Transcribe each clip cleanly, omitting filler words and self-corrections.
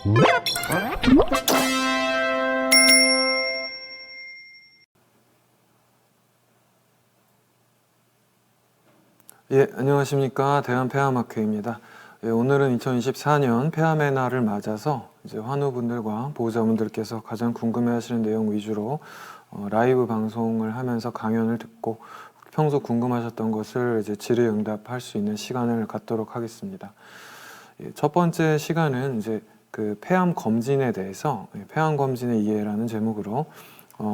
예, 안녕하십니까. 대한폐암학회입니다. 예, 오늘은 2024년 폐암의 날을 맞아서 이제 환우분들과 보호자분들께서 가장 궁금해하시는 내용 위주로 라이브 방송을 하면서 강연을 듣고 평소 궁금하셨던 것을 이제 질의응답할 수 있는 시간을 갖도록 하겠습니다. 예, 첫 번째 시간은 이제 그 폐암 검진에 대해서 폐암 검진의 이해라는 제목으로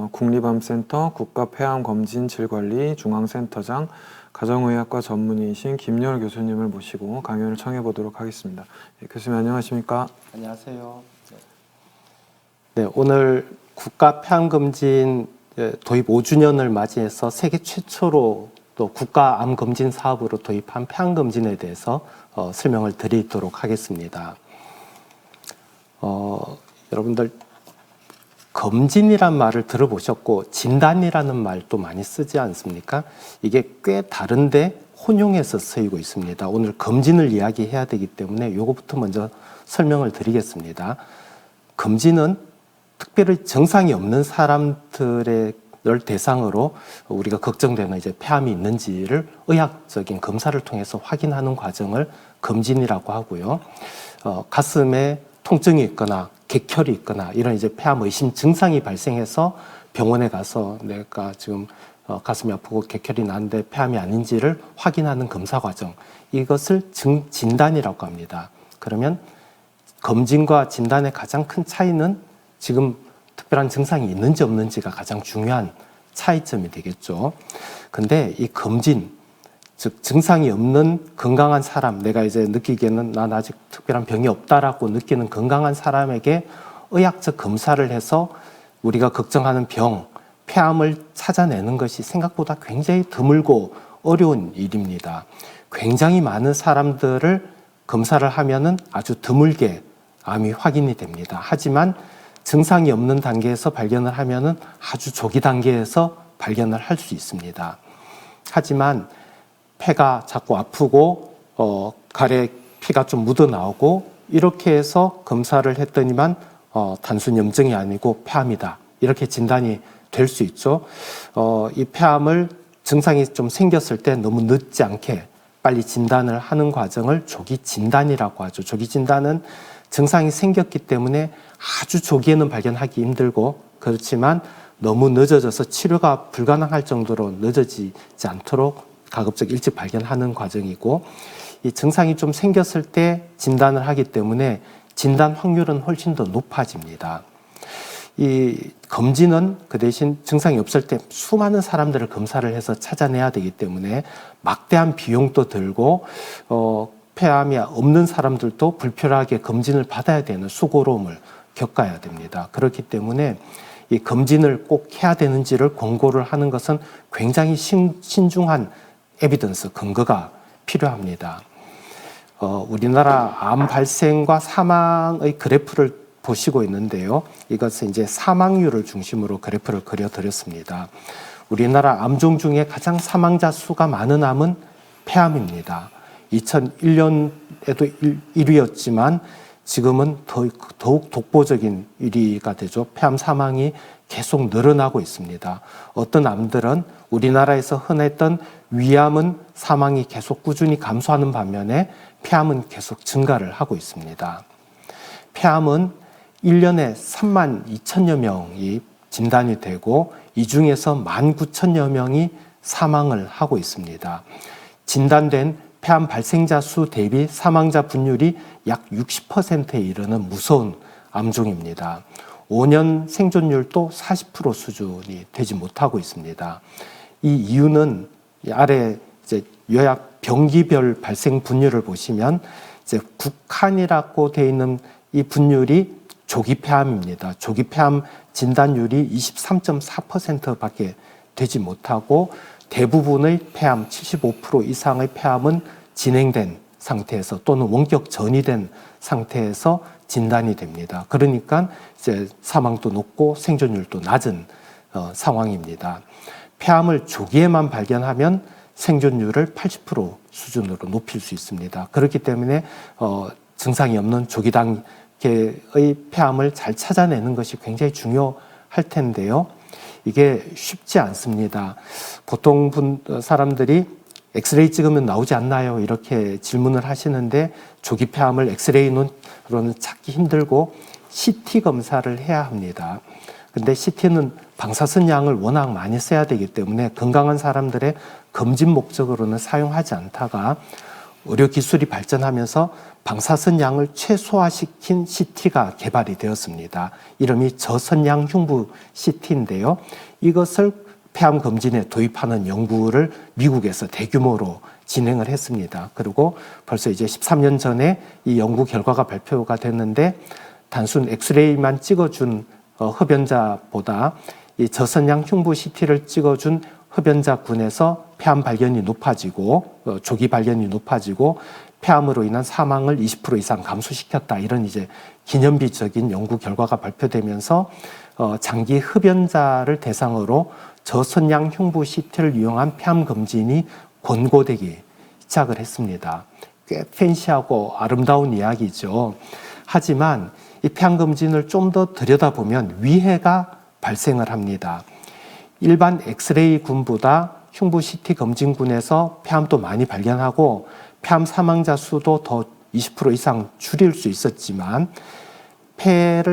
국립암센터 국가폐암검진질관리 중앙센터장 가정의학과 전문의이신 김열 교수님을 모시고 강연을 청해 보도록 하겠습니다. 예, 교수님 안녕하십니까? 안녕하세요. 네, 오늘 국가폐암검진 도입 5주년을 맞이해서 세계 최초로 또 국가암검진 사업으로 도입한 폐암검진에 대해서 설명을 드리도록 하겠습니다. 여러분들 검진이란 말을 들어보셨고 진단이라는 말도 많이 쓰지 않습니까? 이게 꽤 다른데 혼용해서 쓰이고 있습니다. 오늘 검진을 이야기해야 되기 때문에 이거부터 먼저 설명을 드리겠습니다. 검진은 특별히 증상이 없는 사람들을 대상으로 우리가 걱정되는 이제 폐암이 있는지를 의학적인 검사를 통해서 확인하는 과정을 검진이라고 하고요. 가슴에 통증이 있거나 객혈이 있거나 이런 이제 폐암 의심 증상이 발생해서 병원에 가서 내가 지금 가슴이 아프고 객혈이 나는데 폐암이 아닌지를 확인하는 검사 과정, 이것을 진단이라고 합니다. 그러면 검진과 진단의 가장 큰 차이는 지금 특별한 증상이 있는지 없는지가 가장 중요한 차이점이 되겠죠. 근데 이 검진, 즉 증상이 없는 건강한 사람, 내가 이제 느끼기에는 난 아직 특별한 병이 없다라고 느끼는 건강한 사람에게 의학적 검사를 해서 우리가 걱정하는 병, 폐암을 찾아내는 것이 생각보다 굉장히 드물고 어려운 일입니다. 굉장히 많은 사람들을 검사를 하면은 아주 드물게 암이 확인이 됩니다. 하지만 증상이 없는 단계에서 발견을 하면은 아주 조기 단계에서 발견을 할 수 있습니다. 하지만 폐가 자꾸 아프고 가래 피가 좀 묻어 나오고 이렇게 해서 검사를 했더니만 단순 염증이 아니고 폐암이다, 이렇게 진단이 될 수 있죠. 이 폐암을 증상이 좀 생겼을 때 너무 늦지 않게 빨리 진단을 하는 과정을 조기 진단이라고 하죠. 조기 진단은 증상이 생겼기 때문에 아주 조기에는 발견하기 힘들고, 그렇지만 너무 늦어져서 치료가 불가능할 정도로 늦어지지 않도록 가급적 일찍 발견하는 과정이고, 이 증상이 좀 생겼을 때 진단을 하기 때문에 진단 확률은 훨씬 더 높아집니다. 이 검진은 그 대신 증상이 없을 때 수많은 사람들을 검사를 해서 찾아내야 되기 때문에 막대한 비용도 들고 폐암이 없는 사람들도 불필요하게 검진을 받아야 되는 수고로움을 겪어야 됩니다. 그렇기 때문에 이 검진을 꼭 해야 되는지를 권고를 하는 것은 굉장히 신중한 에비던스, 근거가 필요합니다. 우리나라 암 발생과 사망의 그래프를 보시고 있는데요. 이것은 이제 사망률을 중심으로 그래프를 그려드렸습니다. 우리나라 암종 중에 가장 사망자 수가 많은 암은 폐암입니다. 2001년에도 1위였지만 지금은 더욱 독보적인 1위가 되죠. 폐암 사망이 계속 늘어나고 있습니다. 어떤 암들은 우리나라에서 흔했던 위암은 사망이 계속 꾸준히 감소하는 반면에 폐암은 계속 증가를 하고 있습니다. 폐암은 1년에 3만 2천여 명이 진단이 되고 이 중에서 19,000여 명이 사망을 하고 있습니다. 진단된 폐암 발생자 수 대비 사망자 분율이 약 60%에 이르는 무서운 암종입니다. 5년 생존율도 40% 수준이 되지 못하고 있습니다. 이 이유는 아래 이제 요약 병기별 발생 분율을 보시면 이제 국한이라고 되어 있는 이 분율이 조기 폐암입니다. 조기 폐암 진단율이 23.4%밖에 되지 못하고 대부분의 폐암, 75% 이상의 폐암은 진행된 상태에서 또는 원격 전이된 상태에서 진단이 됩니다. 그러니까 이제 사망도 높고 생존율도 낮은 상황입니다. 폐암을 조기에만 발견하면 생존율을 80% 수준으로 높일 수 있습니다. 그렇기 때문에 증상이 없는 조기 개의 폐암을 잘 찾아내는 것이 굉장히 중요할 텐데요. 이게 쉽지 않습니다. 보통 사람들이 엑스레이 찍으면 나오지 않나요? 이렇게 질문을 하시는데 조기 폐암을 엑스레이로는 찾기 힘들고 CT 검사를 해야 합니다. 근데 CT는 방사선 양을 워낙 많이 써야 되기 때문에 건강한 사람들의 검진 목적으로는 사용하지 않다가 의료 기술이 발전하면서 방사선 양을 최소화시킨 CT가 개발이 되었습니다. 이름이 저선양 흉부 CT인데요. 이것을 폐암 검진에 도입하는 연구를 미국에서 대규모로 진행을 했습니다. 그리고 벌써 이제 13년 전에 이 연구 결과가 발표가 됐는데 단순 엑스레이만 찍어준 흡연자보다 이 저선양 흉부 CT를 찍어준 흡연자군에서 폐암 발견이 높아지고 조기 발견이 높아지고 폐암으로 인한 사망을 20% 이상 감소시켰다. 이런 이제 기념비적인 연구 결과가 발표되면서 장기 흡연자를 대상으로 저선양 흉부 CT를 이용한 폐암 검진이 권고되기 시작을 했습니다. 꽤 팬시하고 아름다운 이야기죠. 하지만 이 폐암 검진을 좀 더 들여다보면 위해가 발생을 합니다. 일반 엑스레이 군보다 흉부 CT 검진군에서 폐암도 많이 발견하고 폐암 사망자 수도 더 20% 이상 줄일 수 있었지만 폐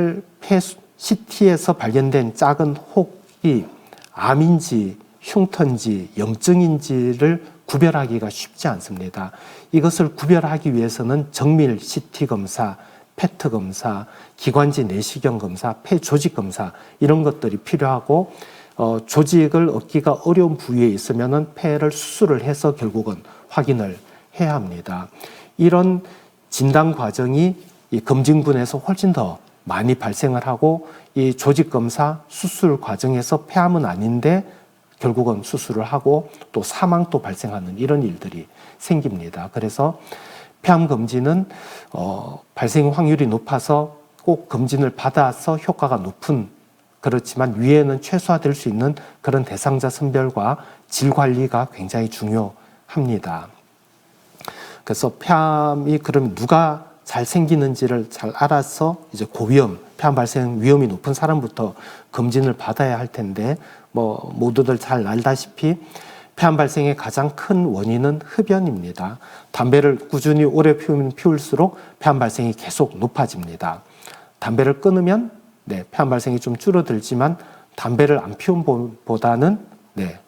CT에서 발견된 작은 혹이 암인지 흉터인지 염증인지를 구별하기가 쉽지 않습니다. 이것을 구별하기 위해서는 정밀 CT 검사, 페트 검사, 기관지 내시경 검사, 폐 조직 검사 이런 것들이 필요하고 조직을 얻기가 어려운 부위에 있으면은 폐를 수술을 해서 결국은 확인을 해야 합니다. 이런 진단 과정이 이 검진군에서 훨씬 더 많이 발생을 하고 이 조직 검사, 수술 과정에서 폐암은 아닌데 결국은 수술을 하고 또 사망도 발생하는 이런 일들이 생깁니다. 그래서 폐암 검진은 발생 확률이 높아서 꼭 검진을 받아서 효과가 높은 그렇지만 위에는 최소화될 수 있는 그런 대상자 선별과 질 관리가 굉장히 중요합니다. 그래서 폐암이 그럼 누가 잘 생기는지를 잘 알아서 이제 고위험, 폐암 발생 위험이 높은 사람부터 검진을 받아야 할 텐데 모두들 잘 알다시피 폐암 발생의 가장 큰 원인은 흡연입니다. 담배를 꾸준히 오래 피울수록 폐암 발생이 계속 높아집니다. 담배를 끊으면 폐암 발생이 좀 줄어들지만 담배를 안 피운 보다는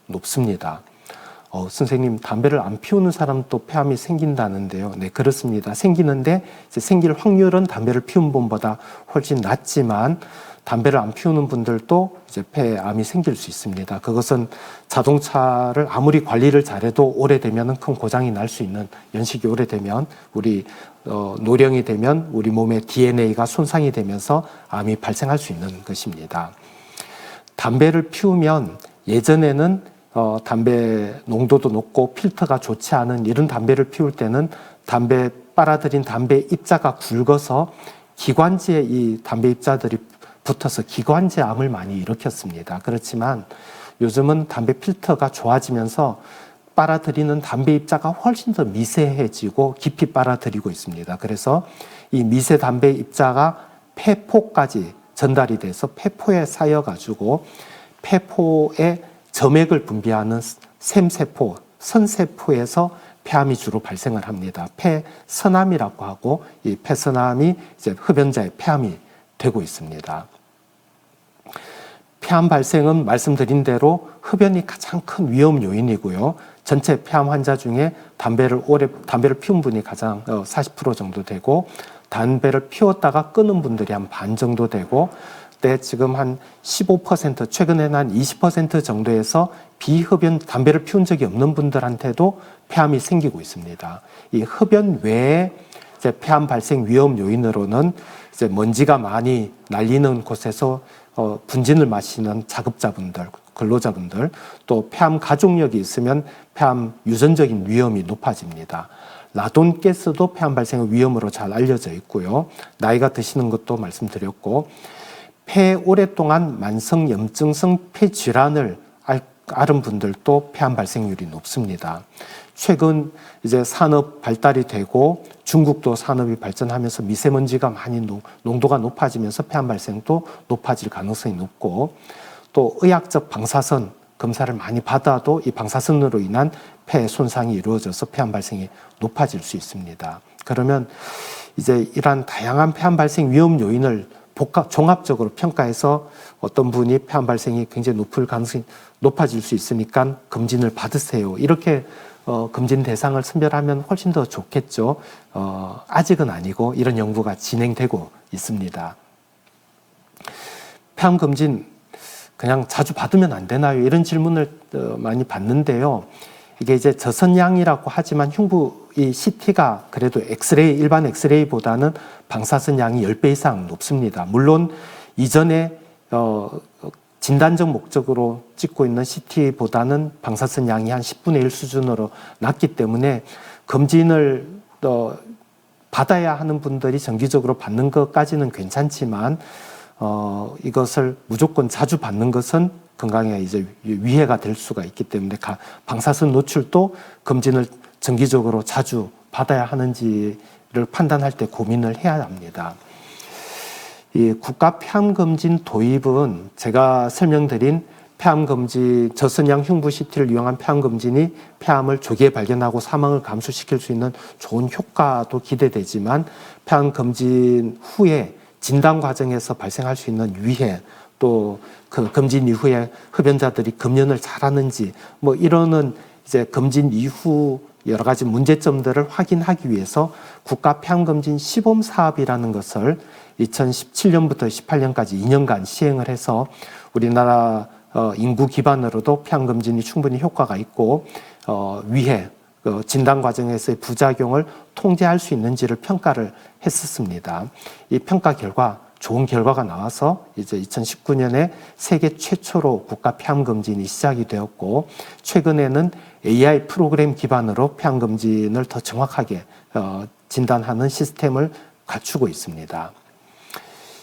높습니다. 선생님, 담배를 안 피우는 사람도 폐암이 생긴다는데요. 네, 그렇습니다. 생기는데 이제 생길 확률은 담배를 피운 분보다 훨씬 낮지만 담배를 안 피우는 분들도 이제 폐암이 생길 수 있습니다. 그것은 자동차를 아무리 관리를 잘해도 오래되면 큰 고장이 날 수 있는 연식이 오래되면 우리 노령이 되면 우리 몸의 DNA가 손상이 되면서 암이 발생할 수 있는 것입니다. 담배를 피우면 예전에는 담배 농도도 높고 필터가 좋지 않은 이런 담배를 피울 때는 담배 빨아들인 담배 입자가 굵어서 기관지에 이 담배 입자들이 붙어서 기관지 암을 많이 일으켰습니다. 그렇지만 요즘은 담배 필터가 좋아지면서 빨아들이는 담배 입자가 훨씬 더 미세해지고 깊이 빨아들이고 있습니다. 그래서 이 미세 담배 입자가 폐포까지 전달이 돼서 폐포에 쌓여가지고 폐포에 점액을 분비하는 샘세포, 선세포에서 폐암이 주로 발생을 합니다. 폐선암이라고 하고 이 폐선암이 이제 흡연자의 폐암이 되고 있습니다. 폐암 발생은 말씀드린 대로 흡연이 가장 큰 위험 요인이고요. 전체 폐암 환자 중에 담배를 피운 분이 가장 40% 정도 되고 담배를 피웠다가 끊은 분들이 한 반 정도 되고 지금 한 15% 최근에는 한 20% 정도에서 비흡연 담배를 피운 적이 없는 분들한테도 폐암이 생기고 있습니다. 이 흡연 외에 이제 폐암 발생 위험 요인으로는 이제 먼지가 많이 날리는 곳에서 분진을 마시는 작업자분들, 근로자분들, 또 폐암 가족력이 있으면 폐암 유전적인 위험이 높아집니다. 라돈가스도 폐암 발생의 위험으로 잘 알려져 있고요. 나이가 드시는 것도 말씀드렸고, 오랫동안 만성 염증성 폐질환을 다른 분들도 폐암 발생률이 높습니다. 최근 이제 산업 발달이 되고 중국도 산업이 발전하면서 미세먼지가 많이 농도가 높아지면서 폐암 발생도 높아질 가능성이 높고, 또 의학적 방사선 검사를 많이 받아도 이 방사선으로 인한 폐 손상이 이루어져서 폐암 발생이 높아질 수 있습니다. 그러면 이제 이러한 다양한 폐암 발생 위험 요인을 종합적으로 평가해서 어떤 분이 폐암 발생이 굉장히 높을 가능성이 높아질 수 있으니까 검진을 받으세요. 이렇게 검진 대상을 선별하면 훨씬 더 좋겠죠. 아직은 아니고 이런 연구가 진행되고 있습니다. 폐암 검진 그냥 자주 받으면 안 되나요? 이런 질문을 많이 받는데요. 이게 이제 저선양이라고 하지만 흉부 이 CT가 그래도 엑스레이, 일반 엑스레이보다는 방사선 양이 10배 이상 높습니다. 물론 이전에 진단적 목적으로 찍고 있는 CT보다는 방사선 양이 한 10분의 1 수준으로 낮기 때문에 검진을 받아야 하는 분들이 정기적으로 받는 것까지는 괜찮지만 이것을 무조건 자주 받는 것은 건강에 이제 위해가 될 수가 있기 때문에 방사선 노출도 검진을 정기적으로 자주 받아야 하는지를 판단할 때 고민을 해야 합니다. 이 국가 폐암 검진 도입은 제가 설명드린 폐암 검진, 저선양 흉부 CT를 이용한 폐암 검진이 폐암을 조기에 발견하고 사망을 감소시킬 수 있는 좋은 효과도 기대되지만 폐암 검진 후에 진단 과정에서 발생할 수 있는 위해, 또 그 검진 이후에 흡연자들이 금연을 잘하는지 뭐 이러는 이제 검진 이후 여러 가지 문제점들을 확인하기 위해서 국가 폐암 검진 시범 사업이라는 것을 2017년부터 18년까지 2년간 시행을 해서 우리나라 인구 기반으로도 폐암 검진이 충분히 효과가 있고 위해 진단 과정에서의 부작용을 통제할 수 있는지를 평가를 했었습니다. 이 평가 결과 좋은 결과가 나와서 이제 2019년에 세계 최초로 국가 폐암 검진이 시작이 되었고, 최근에는 AI 프로그램 기반으로 폐암 검진을 더 정확하게 진단하는 시스템을 갖추고 있습니다.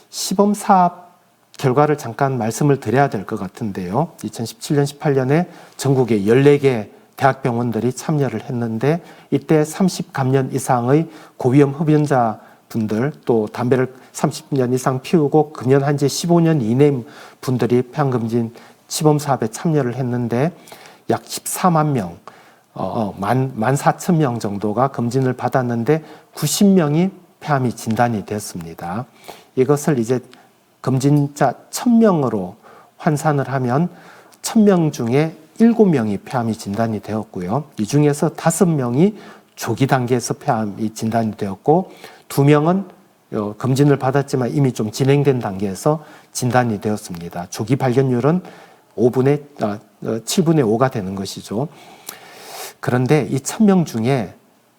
시범 사업 결과를 잠깐 말씀을 드려야 될 것 같은데요. 2017년, 18년에 전국에 14개 대학병원들이 참여를 했는데 이때 30감년 이상의 고위험 흡연자 분들, 또 담배를 30년 이상 피우고 금연한 지 15년 이내 분들이 폐암검진 시범사업에 참여를 했는데 약 14만 명, 14,000명 정도가 검진을 받았는데 90명이 폐암이 진단이 됐습니다. 이것을 이제 검진자 1,000명으로 환산을 하면 1,000명 중에 7명이 폐암이 진단이 되었고요. 이 중에서 5명이 조기 단계에서 폐암이 진단이 되었고 2명은 검진을 받았지만 이미 좀 진행된 단계에서 진단이 되었습니다. 조기 발견율은 7분의 5가 되는 것이죠. 그런데 이 1,000명 중에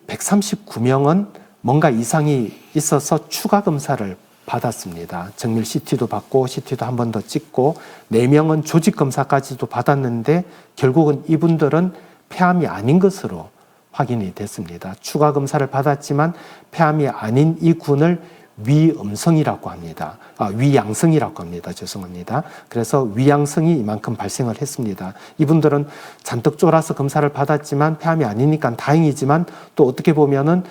139명은 뭔가 이상이 있어서 추가 검사를 받았습니다. 정밀 CT도 받고 CT도 한 번 더 찍고 4명은 조직 검사까지도 받았는데 결국은 이분들은 폐암이 아닌 것으로 확인이 됐습니다. 추가 검사를 받았지만 폐암이 아닌 이 군을 위음성이라고 합니다. 위양성이라고 합니다. 죄송합니다. 그래서 위양성이 이만큼 발생을 했습니다. 이분들은 잔뜩 쫄아서 검사를 받았지만 폐암이 아니니까 다행이지만 또 어떻게 보면은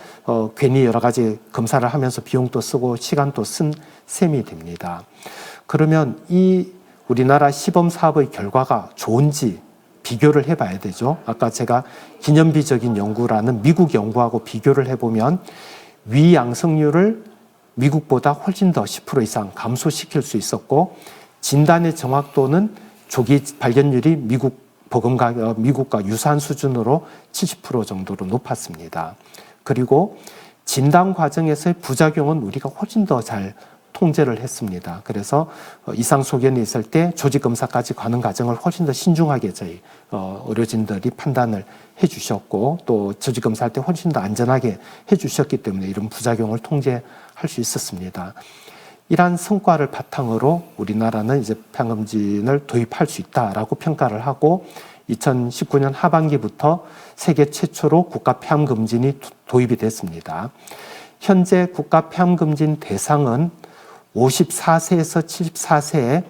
괜히 여러 가지 검사를 하면서 비용도 쓰고 시간도 쓴 셈이 됩니다. 그러면 이 우리나라 시범 사업의 결과가 좋은지 비교를 해봐야 되죠. 아까 제가 기념비적인 연구라는 미국 연구하고 비교를 해보면 위양성률을 미국보다 훨씬 더 10% 이상 감소시킬 수 있었고 진단의 정확도는 조기 발견율이 미국과 유사한 수준으로 70% 정도로 높았습니다. 그리고 진단 과정에서의 부작용은 우리가 훨씬 더 잘 통제를 했습니다. 그래서 이상 소견이 있을 때 조직 검사까지 가는 과정을 훨씬 더 신중하게 저희 의료진들이 판단을 해주셨고 또 조직 검사할 때 훨씬 더 안전하게 해주셨기 때문에 이런 부작용을 통제할 수 있었습니다. 이러한 성과를 바탕으로 우리나라는 이제 폐암검진을 도입할 수 있다라고 평가를 하고 2019년 하반기부터 세계 최초로 국가 폐암검진이 도입이 됐습니다. 현재 국가 폐암검진 대상은 54세에서 74세에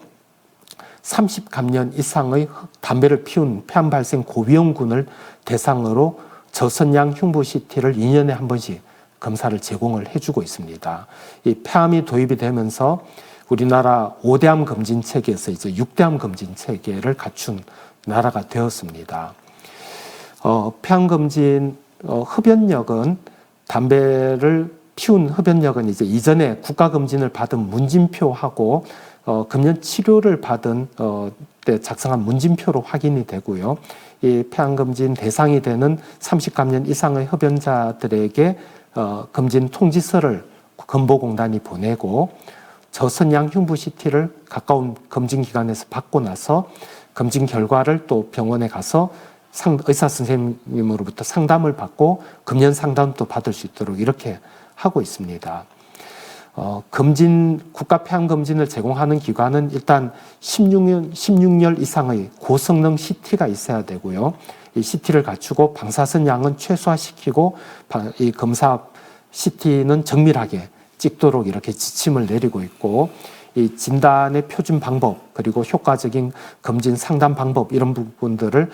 30감년 이상의 담배를 피운 폐암 발생 고위험군을 대상으로 저선양 흉부CT를 2년에 한 번씩 검사를 제공을 해주고 있습니다. 이 폐암이 도입이 되면서 우리나라 5대암 검진 체계에서 이제 6대암 검진 체계를 갖춘 나라가 되었습니다. 폐암 검진 흡연력은 담배를 피운 흡연력은 이제 이전에 국가 검진을 받은 문진표하고 금연 치료를 받은 때 작성한 문진표로 확인이 되고요. 이 폐암 검진 대상이 되는 30감년 이상의 흡연자들에게 검진 통지서를 건보공단이 보내고 저선양 흉부CT를 가까운 검진기관에서 받고 나서 검진 결과를 또 병원에 가서 의사 선생님으로부터 상담을 받고 금연 상담도 받을 수 있도록 이렇게 하고 있습니다. 국가 폐암 검진을 제공하는 기관은 일단 16열 이상의 고성능 CT가 있어야 되고요. 이 CT를 갖추고 방사선 양은 최소화시키고 이 검사 CT는 정밀하게 찍도록 이렇게 지침을 내리고 있고, 이 진단의 표준 방법 그리고 효과적인 검진 상담 방법 이런 부분들을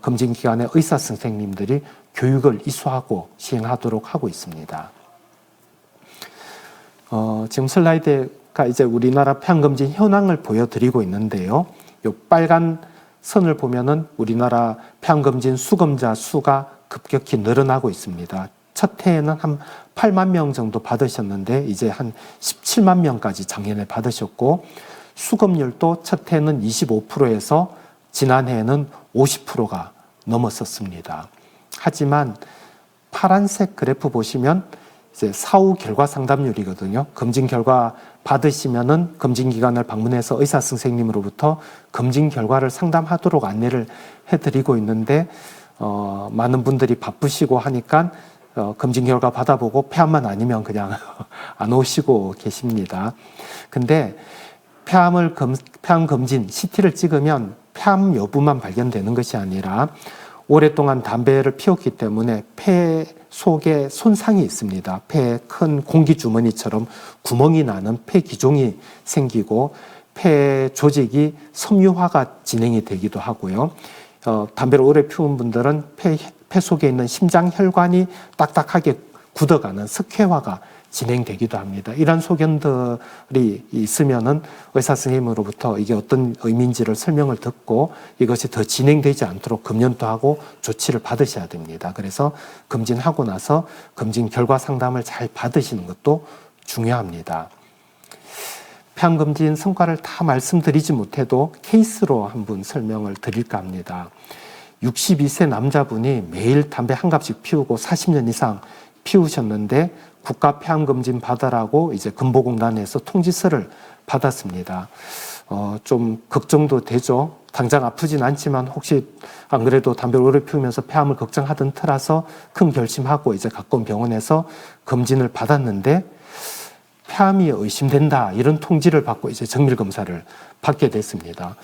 검진기관의 의사 선생님들이 교육을 이수하고 시행하도록 하고 있습니다. 지금 슬라이드가 이제 우리나라 폐암 검진 현황을 보여드리고 있는데요. 이 빨간 선을 보면은 우리나라 폐암 검진 수검자 수가 급격히 늘어나고 있습니다. 첫 해에는 한 8만 명 정도 받으셨는데 이제 한 17만 명까지 작년에 받으셨고, 수검률도 첫 해는 25%에서 지난해에는 50%가 넘었었습니다. 하지만 파란색 그래프 보시면 이제 사후 결과 상담률이거든요. 검진 결과 받으시면은 검진기관을 방문해서 의사 선생님으로부터 검진 결과를 상담하도록 안내를 해드리고 있는데, 많은 분들이 바쁘시고 하니까 검진 결과 받아보고 폐암만 아니면 그냥 안 오시고 계십니다. 근데 폐암 검진 CT를 찍으면 폐암 여부만 발견되는 것이 아니라 오랫동안 담배를 피웠기 때문에 폐 속에 손상이 있습니다. 폐에 큰 공기 주머니처럼 구멍이 나는 폐 기종이 생기고 폐 조직이 섬유화가 진행이 되기도 하고요. 담배를 오래 피운 분들은 폐 속에 있는 심장 혈관이 딱딱하게 굳어가는 석회화가 진행되기도 합니다. 이런 소견들이 있으면은 의사 선생님으로부터 이게 어떤 의미인지를 설명을 듣고 이것이 더 진행되지 않도록 검연도 하고 조치를 받으셔야 됩니다. 그래서 검진하고 나서 검진 결과 상담을 잘 받으시는 것도 중요합니다. 폐암 검진 성과를 다 말씀드리지 못해도 케이스로 한번 설명을 드릴까 합니다. 62세 남자분이 매일 담배 한 갑씩 피우고 40년 이상 피우셨는데 국가 폐암 검진 받으라고 이제 건보공단에서 통지서를 받았습니다. 좀 걱정도 되죠. 당장 아프진 않지만 혹시 안 그래도 담배를 오래 피우면서 폐암을 걱정하던 터라서 큰 결심하고 이제 가까운 병원에서 검진을 받았는데 폐암이 의심된다 이런 통지를 받고 이제 정밀 검사를 받게 됐습니다.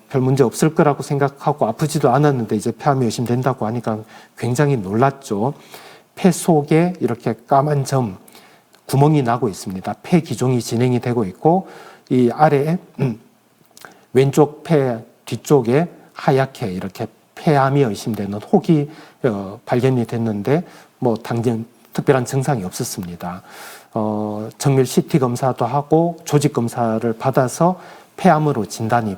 별 문제 없을 거라고 생각하고 아프지도 않았는데 이제 폐암이 의심된다고 하니까 굉장히 놀랐죠. 폐 속에 이렇게 까만 점 구멍이 나고 있습니다. 폐 기종이 진행이 되고 있고 이 아래에 왼쪽 폐 뒤쪽에 하얗게 이렇게 폐암이 의심되는 혹이 발견이 됐는데 뭐 당장 특별한 증상이 없었습니다. 정밀 CT 검사도 하고 조직 검사를 받아서 폐암으로 진단이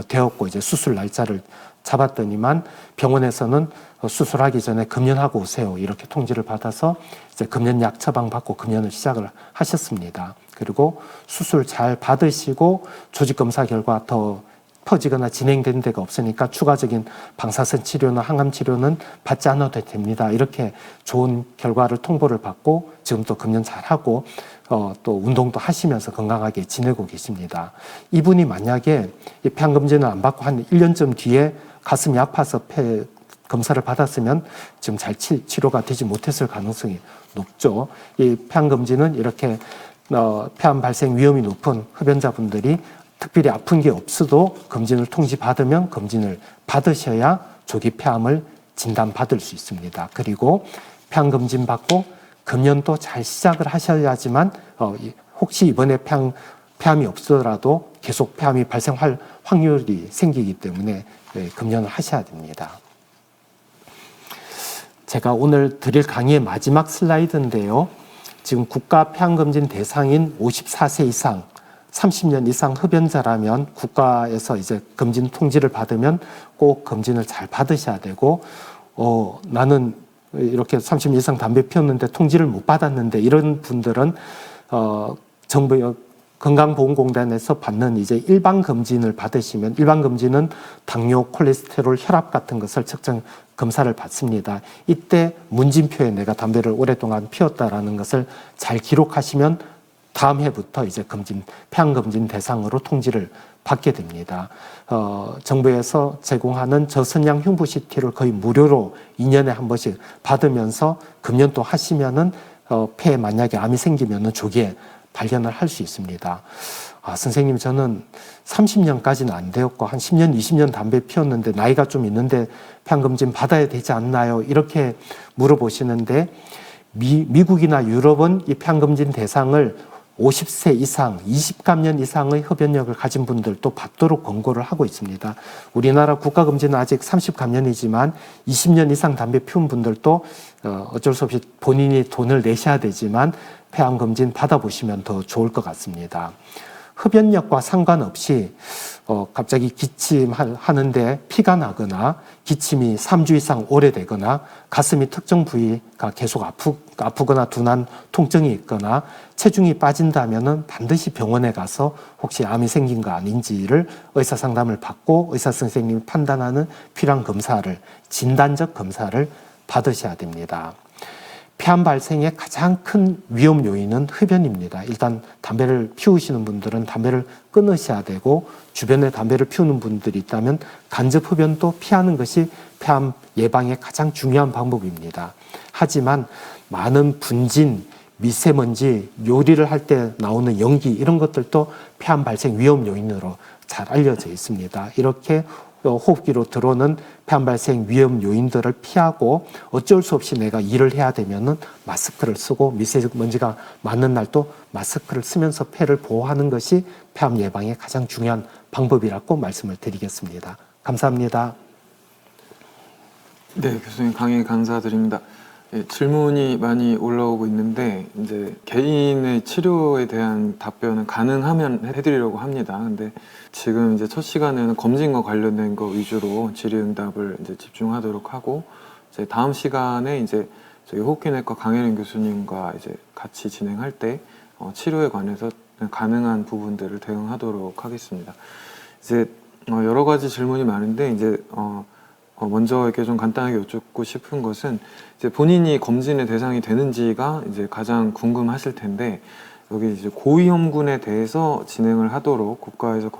되었고 이제 수술 날짜를 잡았더니만 병원에서는 수술하기 전에 금연하고 오세요 이렇게 통지를 받아서 이제 금연약 처방받고 금연을 시작을 하셨습니다. 그리고 수술 잘 받으시고 조직 검사 결과 더 퍼지거나 진행된 데가 없으니까 추가적인 방사선 치료나 항암 치료는 받지 않아도 됩니다. 이렇게 좋은 결과를 통보를 받고 지금 또 금연 잘하고 또 운동도 하시면서 건강하게 지내고 계십니다. 이분이 만약에 이 폐암 검진을 안 받고 한 1년쯤 뒤에 가슴이 아파서 폐 검사를 받았으면 지금 잘 치료가 되지 못했을 가능성이 높죠. 이 폐암 검진은 이렇게 폐암 발생 위험이 높은 흡연자분들이 특별히 아픈 게 없어도 검진을 통지받으면 검진을 받으셔야 조기 폐암을 진단받을 수 있습니다. 그리고 폐암 검진 받고 금연도 잘 시작을 하셔야지만 혹시 이번에 폐암 폐암이 없더라도 계속 폐암이 발생할 확률이 생기기 때문에 금연을 하셔야 됩니다. 제가 오늘 드릴 강의의 마지막 슬라이드인데요. 지금 국가 폐암검진 대상인 54세 이상 30년 이상 흡연자라면 국가에서 이제 검진 통지를 받으면 꼭 검진을 잘 받으셔야 되고, 나는 이렇게 30년 이상 담배 피웠는데 통지를 못 받았는데 이런 분들은 정부 건강보험공단에서 받는 이제 일반 검진을 받으시면, 일반 검진은 당뇨, 콜레스테롤, 혈압 같은 것을 측정 검사를 받습니다. 이때 문진표에 내가 담배를 오랫동안 피웠다라는 것을 잘 기록하시면 다음 해부터 이제 폐암 검진 대상으로 통지를 받게 됩니다. 정부에서 제공하는 저선양 흉부 CT를 거의 무료로 2년에 한 번씩 받으면서 금연도 하시면은 폐에 만약에 암이 생기면은 조기에 발견을 할 수 있습니다. 선생님, 저는 30년까지는 안 되었고 한 10년, 20년 담배 피웠는데 나이가 좀 있는데 폐암 검진 받아야 되지 않나요? 이렇게 물어보시는데, 미국이나 유럽은 이 폐암 검진 대상을 50세 이상, 20감년 이상의 흡연력을 가진 분들도 받도록 권고를 하고 있습니다. 우리나라 국가검진은 아직 30감년이지만 20년 이상 담배 피운 분들도 어쩔 수 없이 본인이 돈을 내셔야 되지만 폐암검진 받아보시면 더 좋을 것 같습니다. 흡연력과 상관없이 갑자기 기침하는데 피가 나거나 기침이 3주 이상 오래되거나 가슴이 특정 부위가 계속 아프거나 둔한 통증이 있거나 체중이 빠진다면 반드시 병원에 가서 혹시 암이 생긴 거 아닌지를 의사상담을 받고 의사선생님이 판단하는 필요한 검사를, 진단적 검사를 받으셔야 됩니다. 폐암 발생의 가장 큰 위험 요인은 흡연입니다. 일단 담배를 피우시는 분들은 담배를 끊으셔야 되고, 주변에 담배를 피우는 분들이 있다면 간접 흡연도 피하는 것이 폐암 예방의 가장 중요한 방법입니다. 하지만 많은 분진, 미세먼지, 요리를 할 때 나오는 연기, 이런 것들도 폐암 발생 위험 요인으로 잘 알려져 있습니다. 이렇게 호흡기로 들어오는 폐암 발생 위험 요인들을 피하고 어쩔 수 없이 내가 일을 해야 되면은 마스크를 쓰고, 미세먼지가 많은 날도 마스크를 쓰면서 폐를 보호하는 것이 폐암 예방의 가장 중요한 방법이라고 말씀을 드리겠습니다. 감사합니다. 네, 교수님 강의 감사드립니다. 예, 질문이 많이 올라오고 있는데 이제 개인의 치료에 대한 답변은 가능하면 해드리려고 합니다. 근데 지금 이제 첫 시간에는 검진과 관련된 거 위주로 질의응답을 이제 집중하도록 하고, 이제 다음 시간에 이제 저희 호흡기내과 강혜린 교수님과 이제 같이 진행할 때 치료에 관해서 가능한 부분들을 대응하도록 하겠습니다. 이제 여러 가지 질문이 많은데 이제 먼저 이렇게 좀 간단하게 여쭙고 싶은 것은, 이제 본인이 검진의 대상이 되는지가 이제 가장 궁금하실 텐데, 여기 이제 고위험군에 대해서 진행을 하도록 국가에서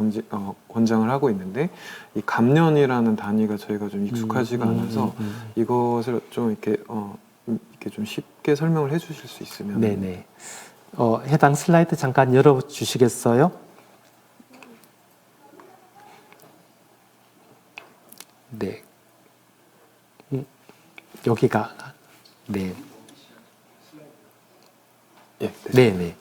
권장을 하고 있는데, 이 감년이라는 단위가 저희가 좀 익숙하지가 않아서 이것을 좀 이렇게 좀 쉽게 설명을 해주실 수 있으면. 네네. 해당 슬라이드 잠깐 열어주시겠어요? 네. 여기가, 네. 예, 네네.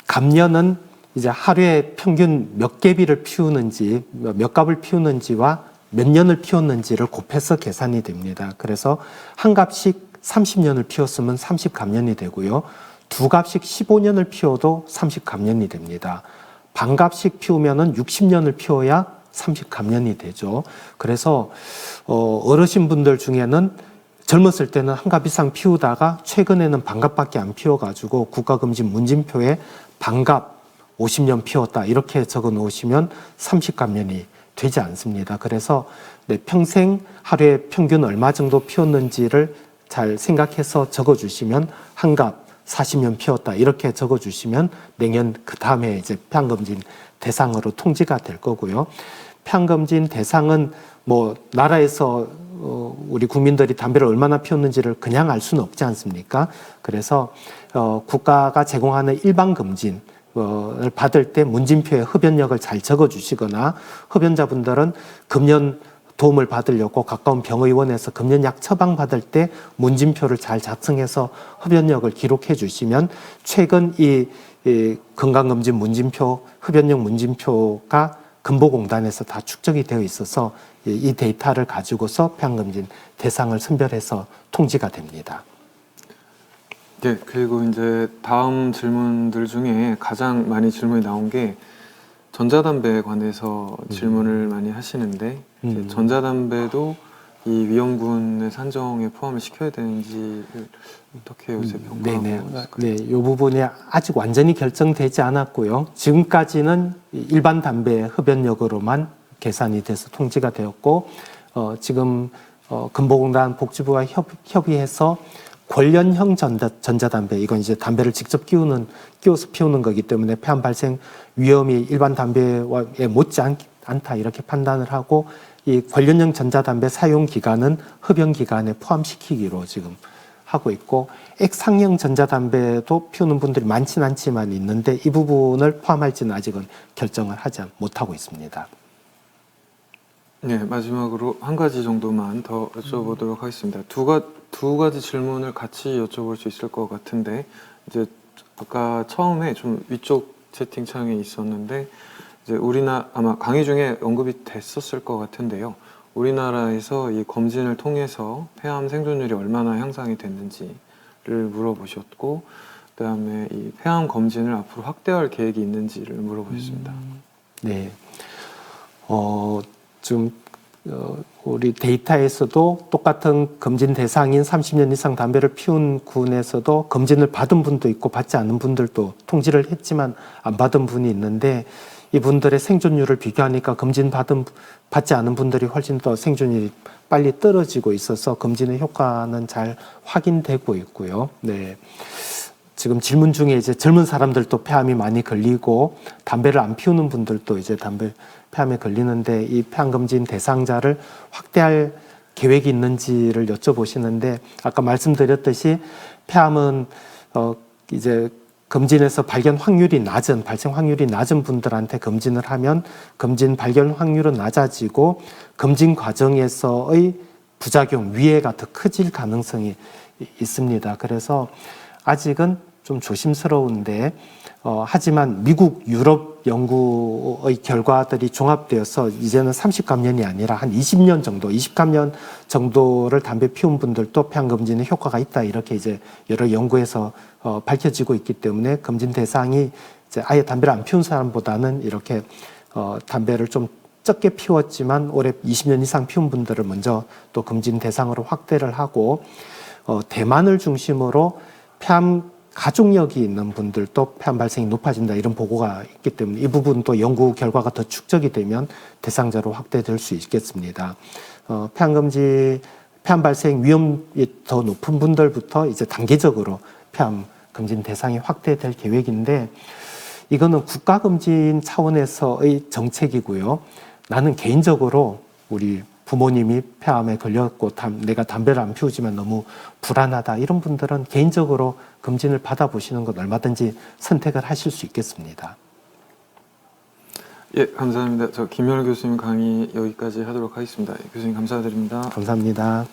감년은 이제 하루에 평균 몇 개비를 피우는지, 몇 갑을 피우는지와 몇 년을 피웠는지를 곱해서 계산이 됩니다. 그래서 한 갑씩 30년을 피웠으면 30감년이 되고요. 두 갑씩 15년을 피워도 30감년이 됩니다. 반 갑씩 피우면은 60년을 피워야 30감년이 되죠. 그래서 어르신분들 중에는 젊었을 때는 한 갑 이상 피우다가 최근에는 반갑밖에 안 피워가지고 국가검진 문진표에 반갑 50년 피웠다 이렇게 적어 놓으시면 30감년이 되지 않습니다. 그래서 평생 하루에 평균 얼마 정도 피웠는지를 잘 생각해서 적어주시면 한 갑 40년 피웠다 이렇게 적어주시면 내년 그 다음에 이제 폐암검진 대상으로 통지가 될 거고요. 폐암검진 대상은 뭐 나라에서 우리 국민들이 담배를 얼마나 피웠는지를 그냥 알 수는 없지 않습니까? 그래서 국가가 제공하는 일반 검진을 받을 때 문진표에 흡연력을 잘 적어주시거나, 흡연자분들은 금연 도움을 받으려고 가까운 병의원에서 금연약 처방받을 때 문진표를 잘 작성해서 흡연력을 기록해 주시면 최근 이 이 건강검진 문진표, 흡연용 문진표가 근보공단에서 다 축적이 되어 있어서 이 데이터를 가지고서 폐암검진 대상을 선별해서 통지가 됩니다. 예, 그리고 이제 다음 질문들 중에 가장 많이 질문이 나온 게 전자담배에 관해서 질문을 많이 하시는데 이제 전자담배도 이 위험군의 산정에 포함을 시켜야 되는지를 어떻게 요새 평가하고 네네. 있을까요? 네, 이 부분이 아직 완전히 결정되지 않았고요. 지금까지는 일반 담배 흡연력으로만 계산이 돼서 통지가 되었고, 지금 근보공단 복지부와 협의해서 관련형 전자담배, 이건 이제 담배를 직접 끼워서 피우는 거기 때문에 폐암 발생 위험이 일반 담배에 못지 않다 이렇게 판단을 하고, 이 관련형 전자담배 사용 기간은 흡연 기간에 포함시키기로 지금 하고 있고, 액상형 전자담배도 피우는 분들이 많지는 않지만 있는데 이 부분을 포함할지는 아직은 결정을 하지 못하고 있습니다. 네, 마지막으로 한 가지 정도만 더 여쭤보도록 하겠습니다. 두 가지 질문을 같이 여쭤볼 수 있을 것 같은데, 이제 아까 처음에 좀 위쪽 채팅창에 있었는데, 이제 아마 강의 중에 언급이 됐었을 것 같은데요. 우리나라에서 이 검진을 통해서 폐암 생존율이 얼마나 향상이 됐는지를 물어보셨고, 그다음에 이 폐암 검진을 앞으로 확대할 계획이 있는지를 물어보셨습니다. 네. 지금 우리 데이터에서도 똑같은 검진 대상인 30년 이상 담배를 피운 군에서도 검진을 받은 분도 있고 받지 않은 분들도 통지를 했지만 안 받은 분이 있는데, 이분들의 생존율을 비교하니까 받지 않은 분들이 훨씬 더 생존율이 빨리 떨어지고 있어서 검진의 효과는 잘 확인되고 있고요. 네. 지금 질문 중에 이제 젊은 사람들도 폐암이 많이 걸리고 담배를 안 피우는 분들도 이제 폐암에 걸리는데, 이 폐암 검진 대상자를 확대할 계획이 있는지를 여쭤보시는데, 아까 말씀드렸듯이 폐암은 이제 검진에서 발생 확률이 낮은 분들한테 검진을 하면 검진 발견 확률은 낮아지고 검진 과정에서의 부작용, 위해가 더 커질 가능성이 있습니다. 그래서 아직은 좀 조심스러운데, 하지만 미국, 유럽 연구의 결과들이 종합되어서 이제는 30감년이 아니라 한 20감년 정도를 담배 피운 분들도 폐암 검진에 효과가 있다, 이렇게 이제 여러 연구에서 밝혀지고 있기 때문에 검진 대상이 이제 아예 담배를 안 피운 사람보다는 이렇게 담배를 좀 적게 피웠지만 올해 20년 이상 피운 분들을 먼저 또 검진 대상으로 확대를 하고, 대만을 중심으로 폐암 가족력이 있는 분들도 폐암 발생이 높아진다, 이런 보고가 있기 때문에 이 부분도 연구 결과가 더 축적이 되면 대상자로 확대될 수 있겠습니다. 폐암 발생 위험이 더 높은 분들부터 이제 단계적으로 폐암 검진 대상이 확대될 계획인데, 이거는 국가검진 차원에서의 정책이고요. 나는 개인적으로 우리 부모님이 폐암에 걸렸고 내가 담배를 안 피우지만 너무 불안하다, 이런 분들은 개인적으로 검진을 받아보시는 것 얼마든지 선택을 하실 수 있겠습니다. 예, 감사합니다. 저 김현우 교수님 강의 여기까지 하도록 하겠습니다. 교수님 감사드립니다. 감사합니다.